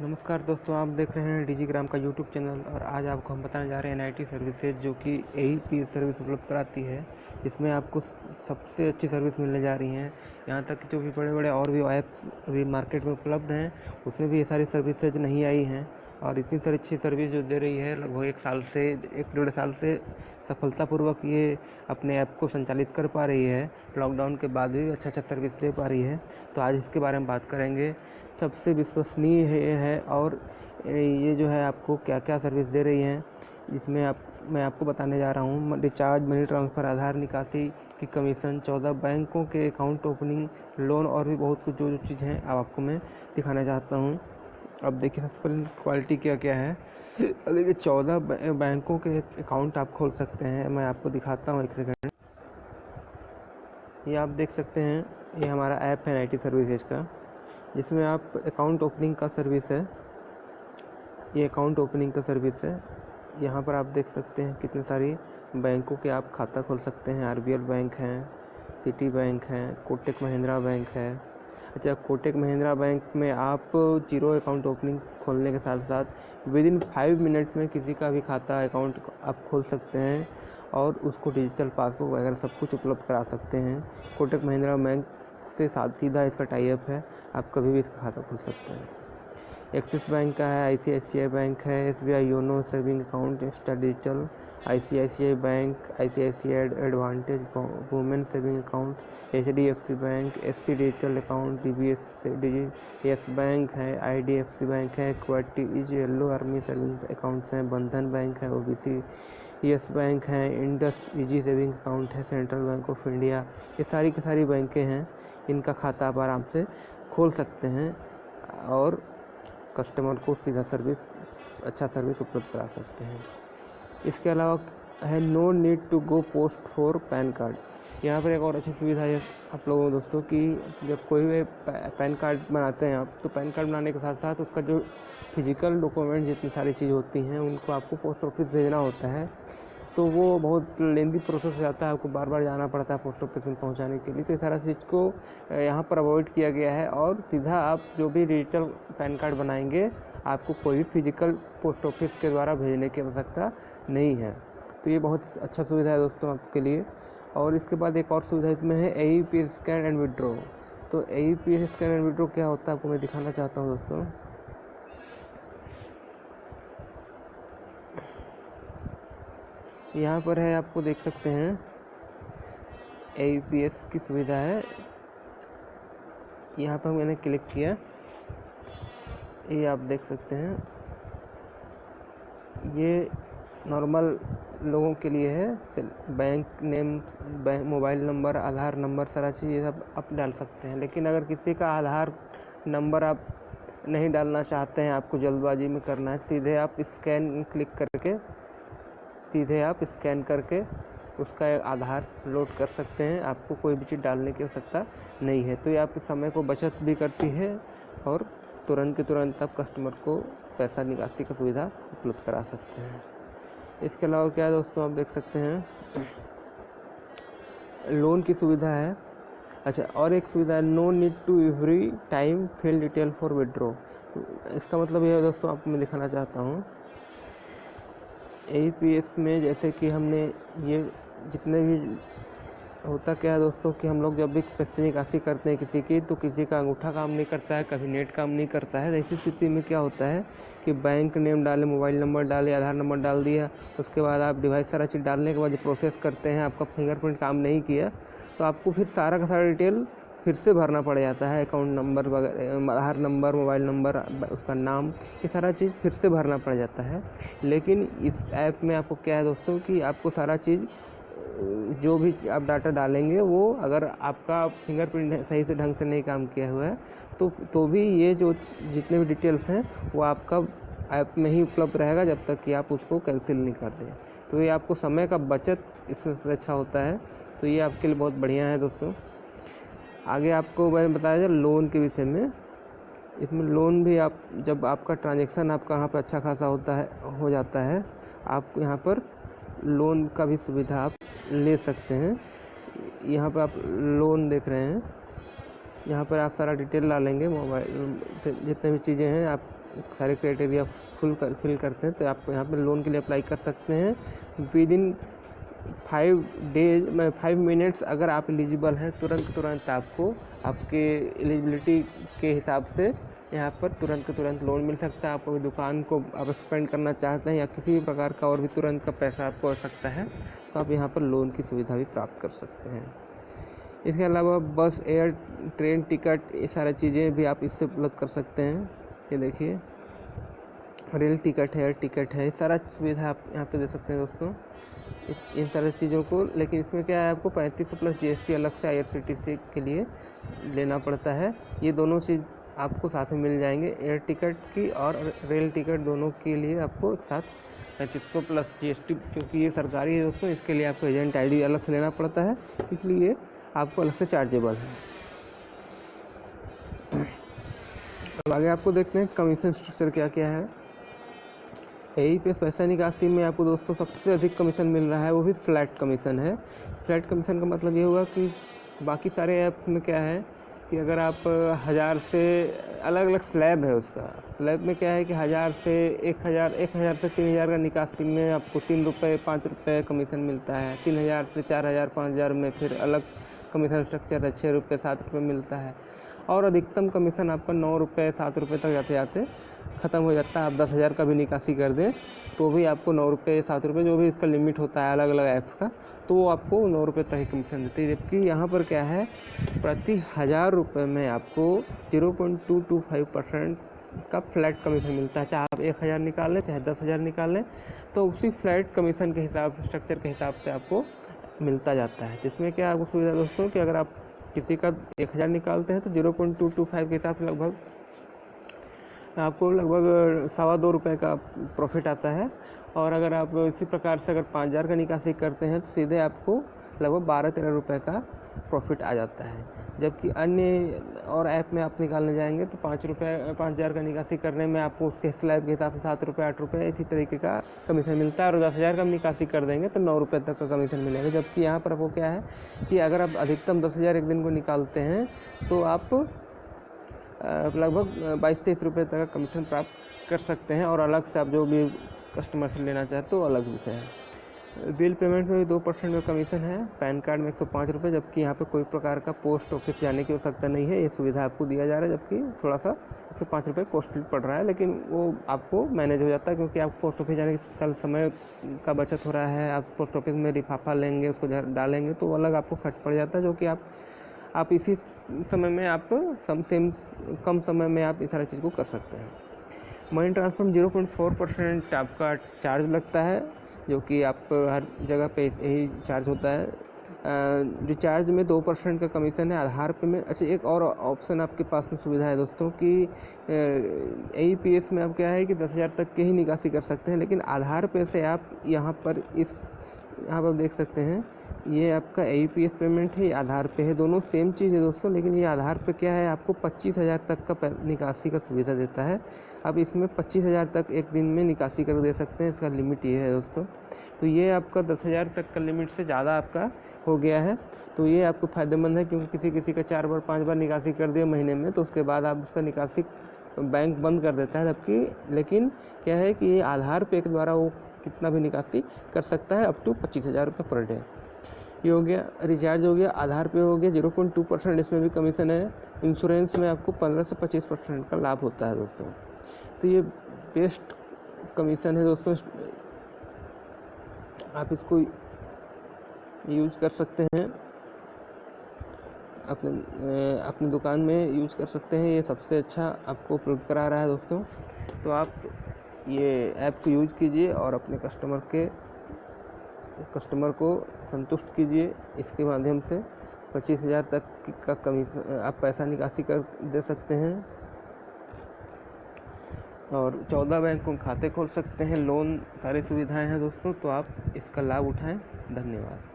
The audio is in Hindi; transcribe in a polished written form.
नमस्कार दोस्तों, आप देख रहे हैं डिजिग्राम का यूट्यूब चैनल। और आज आपको हम बताने जा रहे हैं एनआईटी सर्विसेज, जो कि एईपी सर्विस उपलब्ध कराती है। इसमें आपको सबसे अच्छी सर्विस मिलने जा रही हैं। यहाँ तक कि जो भी बड़े बड़े और भी ऐप्स अभी मार्केट में उपलब्ध हैं, उसमें भी ये सारी सर्विसेज नहीं आई हैं। और इतनी सारी अच्छी सर्विस जो दे रही है, लगभग 1 से सफलतापूर्वक ये अपने ऐप को संचालित कर पा रही है। लॉकडाउन के बाद भी अच्छा सर्विस दे पा रही है। तो आज इसके बारे में बात करेंगे। सबसे विश्वसनीय है और ये जो है आपको क्या क्या सर्विस दे रही हैं, इसमें मैं आपको बताने जा रहा हूँ। रिचार्ज, मनी ट्रांसफ़र, आधार निकासी की कमीशन, 14 बैंकों के अकाउंट ओपनिंग, लोन और भी बहुत कुछ जो चीज़ हैं अब आपको मैं दिखाना चाहता हूँ। अब देखिए, सबसे पहले क्वालिटी क्या क्या है। देखिए, 14 बैंकों के अकाउंट आप खोल सकते हैं। मैं आपको दिखाता हूँ, 1 सेकंड। ये आप देख सकते हैं, ये हमारा ऐप है एनआईटी सर्विसेज का, जिसमें आप अकाउंट ओपनिंग का सर्विस है। ये अकाउंट ओपनिंग का सर्विस है। यहाँ पर आप देख सकते हैं कितने सारी बैंकों के आप खाता खोल सकते हैं। आरबीएल बैंक हैं, सिटी बैंक हैं, कोटक महिंद्रा बैंक है। अच्छा, कोटक महिंद्रा बैंक में आप जीरो अकाउंट ओपनिंग खोलने के साथ साथ विदिन 5 मिनट में किसी का भी खाता अकाउंट आप खोल सकते हैं और उसको डिजिटल पासबुक वगैरह सब कुछ उपलब्ध करा सकते हैं। कोटक महिंद्रा बैंक से सीधा इसका टाई अप है। आप कभी भी इसका खाता खोल सकते हैं। एक्सिस बैंक का है, आईसीआईसीआई बैंक है, SBI YONO saving account, Insta digital, ICICI bank, ICICI advantage women saving account, HDFC bank, SC digital account, DBS bank है, आईडीएफसी बैंक है, qualities yellow army saving accounts हैं, बंधन बैंक है, ओबीसी यस बैंक है, इंडस ईजी सेविंग अकाउंट है, सेंट्रल बैंक ऑफ इंडिया। ये सारी की सारी बैंकें हैं। इनका खाता आप आराम से खोल सकते हैं और कस्टमर को सीधा अच्छा सर्विस उपलब्ध करा सकते हैं। इसके अलावा है no need to go post for PAN card. यहाँ पर एक और अच्छी सुविधा है आप लोगों दोस्तों की, जब कोई भी पैन कार्ड बनाते हैं आप, तो पैन कार्ड बनाने के साथ साथ उसका जो फिजिकल डॉक्यूमेंट जितनी सारी चीज़ होती हैं, उनको आपको पोस्ट ऑफिस भेजना होता है। तो वो बहुत लेंदी प्रोसेस हो जाता है, आपको बार बार जाना पड़ता है पोस्ट ऑफिस में पहुंचाने के लिए। तो ये सारा चीज़ को यहाँ पर अवॉइड किया गया है और सीधा आप जो भी डिजिटल पैन कार्ड बनाएंगे, आपको कोई भी फिजिकल पोस्ट ऑफिस के द्वारा भेजने की आवश्यकता नहीं है। तो ये बहुत अच्छा सुविधा है दोस्तों आपके लिए। और इसके बाद एक और सुविधा इसमें है एईपी स्कैन एंड विड्रॉ। तो एईपी स्कैन एंड विड्रॉ क्या होता है, आपको मैं दिखाना चाहता हूँ दोस्तों। यहाँ पर है, आपको देख सकते हैं, एईपीएस की सुविधा है। यहाँ पर मैंने क्लिक किया, ये आप देख सकते हैं। ये नॉर्मल लोगों के लिए है। Bank name, bank mobile number, Aadhaar number, सारा चीज़ ये सब आप डाल सकते हैं। लेकिन अगर किसी का आधार नंबर आप नहीं डालना चाहते हैं, आपको जल्दबाजी में करना है, सीधे आप स्कैन करके उसका आधार लोड कर सकते हैं। आपको कोई भी चीज़ डालने की आवश्यकता नहीं है। तो ये आपके समय को बचत भी करती है और तुरंत के तुरंत आप कस्टमर को पैसा निकासी का सुविधा उपलब्ध करा सकते हैं। इसके अलावा क्या है दोस्तों, आप देख सकते हैं, लोन की सुविधा है। अच्छा, और एक सुविधा है no need to every time fill detail for withdraw. इसका मतलब ये है दोस्तों, आपको मैं दिखाना चाहता हूँ। एईपीएस में जैसे कि हमने ये जितने भी होता क्या है दोस्तों, कि हम लोग जब भी पैसे निकासी करते हैं किसी की, तो किसी का अंगूठा काम नहीं करता है, कभी नेट काम नहीं करता है। ऐसी स्थिति में क्या होता है कि बैंक नेम डाले, मोबाइल नंबर डाले, आधार नंबर डाल दिया, उसके बाद आप डिवाइस सारा चीज़ डालने के बाद जो प्रोसेस करते हैं, आपका फिंगरप्रिंट काम नहीं किया, तो आपको फिर सारा का सारा डिटेल फिर से भरना पड़ जाता है। अकाउंट नंबर वगैरह, आधार नंबर, मोबाइल नंबर, उसका नाम, ये सारा चीज़ फिर से भरना पड़ जाता है। लेकिन इस ऐप में आपको क्या है दोस्तों, कि आपको सारा चीज़ जो भी आप डाटा डालेंगे, वो अगर आपका फिंगरप्रिंट सही से ढंग से नहीं काम किया हुआ है, तो भी ये जो जितने भी डिटेल्स हैं, वो आपका ऐप में ही उपलब्ध रहेगा जब तक कि आप उसको कैंसिल नहीं कर दें। तो ये आपको समय का बचत इसमें अच्छा होता है। तो ये आपके लिए बहुत बढ़िया है दोस्तों। आगे आपको मैंने बताया था लोन के विषय में। इसमें लोन भी आप, जब आपका ट्रांजेक्शन आपका यहाँ पर अच्छा खासा हो जाता है, आप यहाँ पर लोन का भी सुविधा आप ले सकते हैं। यहाँ पर आप लोन देख रहे हैं, यहाँ पर आप सारा डिटेल डालेंगे, मोबाइल से जितने भी चीज़ें हैं आप सारे क्राइटेरिया फिल करते हैं तो आप यहाँ पर लोन के लिए अप्लाई कर सकते हैं। विद इन 5 मिनट्स अगर आप एलिजिबल हैं, तुरंत आपको आपके एलिजिबिलिटी के हिसाब से यहाँ पर तुरंत लोन मिल सकता है। आप कोई दुकान को आप एक्सपेंड करना चाहते हैं या किसी भी प्रकार का और भी तुरंत का पैसा आपको आवश्यकता है तो आप यहाँ पर लोन की सुविधा भी प्राप्त कर सकते हैं। इसके अलावा बस, एयर, ट्रेन टिकट, ये सारी चीज़ें भी आप इससे उपलब्ध कर सकते हैं। ये देखिए, रेल टिकट है, एयर टिकट है, सारा सुविधा आप यहाँ पे दे सकते हैं दोस्तों इन सारी चीज़ों को। लेकिन इसमें क्या है, आपको 3500 प्लस GST अलग से IRCTC के लिए लेना पड़ता है। ये दोनों चीज़ आपको साथ में मिल जाएंगे, एयर टिकट की और रेल टिकट दोनों के लिए आपको एक साथ 3500 प्लस GST, क्योंकि ये सरकारी है दोस्तों, इसके लिए आपको एजेंट ID अलग से लेना पड़ता है, इसलिए आपको अलग से चार्जेबल है। अब आगे आपको देखते हैं कमीशन स्ट्रक्चर क्या क्या है। AEPS पैसा निकासी में आपको दोस्तों सबसे अधिक कमीशन मिल रहा है, वो भी फ्लैट कमीशन है। फ्लैट कमीशन का मतलब ये हुआ कि बाकी सारे ऐप में क्या है कि अगर आप 1000 से अलग अलग स्लैब है, उसका स्लैब में क्या है कि 1000 से 1000 से 3000 का निकासी में आपको 3 रुपये 5 रुपये कमीशन मिलता है। 3000 से 4000 5000 में फिर अलग कमीशन स्ट्रक्चर है, 6 रुपये 7 रुपये मिलता है। और अधिकतम कमीशन आपका 9 रुपये 7 रुपये तक जाते जाते ख़त्म हो जाता है। आप 10,000 का भी निकासी कर दें तो भी आपको 9 रुपये 7 रुपये, जो भी इसका लिमिट होता है अलग अलग ऐप्स का, तो वो आपको 9 रुपये तक ही कमीशन देती है। जबकि यहाँ पर क्या है, प्रति 1000 रुपये में आपको 0.225% का फ्लैट कमीशन मिलता है। चाहे आप 1000 निकाल लें चाहे 10,000 निकाल लें, तो उसी फ्लैट कमीशन के हिसाब से, स्ट्रक्चर के हिसाब से आपको मिलता जाता है। जिसमें क्या आपको सुविधा दोस्तों कि अगर आप किसी का 1000 निकालते हैं तो 0.225 के हिसाब से लगभग आपको लगभग 2.25 रुपये का प्रॉफिट आता है। और अगर आप इसी प्रकार से अगर 5000 का निकासी करते हैं तो सीधे आपको लगभग 12-13 रुपये का प्रॉफिट आ जाता है। जबकि अन्य और ऐप में आप निकालने जाएंगे तो 5000 का निकासी करने में आपको उसके स्लैब के हिसाब से 7 रुपये 8 रुपये इसी तरीके का कमीशन मिलता है। और 10,000 का निकासी कर देंगे तो 9 रुपये तक का कमीशन मिलेगा। जबकि यहाँ पर आपको क्या है कि अगर आप अधिकतम 10,000 एक दिन को निकालते हैं तो आप लगभग 22-23 रुपये तक का कमीशन प्राप्त कर सकते हैं। और अलग से आप जो भी कस्टमर से लेना चाहते हो अलग विषय है। बिल पेमेंट में भी 2% का कमीशन है। पैन कार्ड में 105 रुपये, जबकि यहाँ पे कोई प्रकार का पोस्ट ऑफिस जाने की आवश्यकता नहीं है, ये सुविधा आपको दिया जा रहा है। जबकि थोड़ा सा 105 रुपये कॉस्टली पड़ रहा है, लेकिन वो आपको मैनेज हो जाता है, क्योंकि आप पोस्ट ऑफिस जाने के कल समय का बचत हो रहा है। आप पोस्ट ऑफिस में लिफाफा लेंगे, उसको डालेंगे तो वो अलग आपको खर्च पड़ जाता है, जो कि आप इसी समय में आप कम समय में आप इस सारी चीज़ को कर सकते हैं। मनी ट्रांसफर में 0.4% आपका चार्ज लगता है, जो कि आप हर जगह पे यही चार्ज होता है। रिचार्ज में 2% का कमीशन है। आधार पे में अच्छा एक और ऑप्शन आपके पास में सुविधा है दोस्तों कि AEPS में आप क्या है कि 10,000 तक के ही निकासी कर सकते हैं, लेकिन आधार पे से आप यहाँ पर देख सकते हैं, ये आपका AEPS पेमेंट है, ये आधार पे है, दोनों सेम चीज़ है दोस्तों। लेकिन ये आधार पे क्या है, आपको 25,000 तक का निकासी का सुविधा देता है। अब इसमें 25,000 तक एक दिन में निकासी कर दे सकते हैं, इसका लिमिट ये है दोस्तों। तो ये आपका 10,000 तक का लिमिट से ज़्यादा आपका हो गया है, तो ये आपको फ़ायदेमंद है। क्योंकि किसी का 4 बार 5 बार निकासी कर दिया महीने में, तो उसके बाद आप उसका निकासी बैंक बंद कर देता है। जबकि लेकिन क्या है कि ये आधार पे के द्वारा वो कितना भी निकासी कर सकता है, अप टू 25,000 रुपये पर डे। ये हो गया, रिचार्ज हो गया, आधार पे हो गया 0.2%, इसमें भी कमीशन है। इंश्योरेंस में आपको 15 से 25% का लाभ होता है दोस्तों। तो ये बेस्ट कमीशन है दोस्तों, आप इसको यूज कर सकते हैं, अपनी दुकान में यूज कर सकते हैं। ये सबसे अच्छा आपको उपलब्ध करा रहा है दोस्तों। तो आप ये ऐप को यूज कीजिए और अपने कस्टमर को संतुष्ट कीजिए। इसके माध्यम से 25,000 तक का कमीशन आप पैसा निकासी कर दे सकते हैं और 14 बैंकों खाते खोल सकते हैं, लोन सारी सुविधाएं हैं दोस्तों। तो आप इसका लाभ उठाएं। धन्यवाद।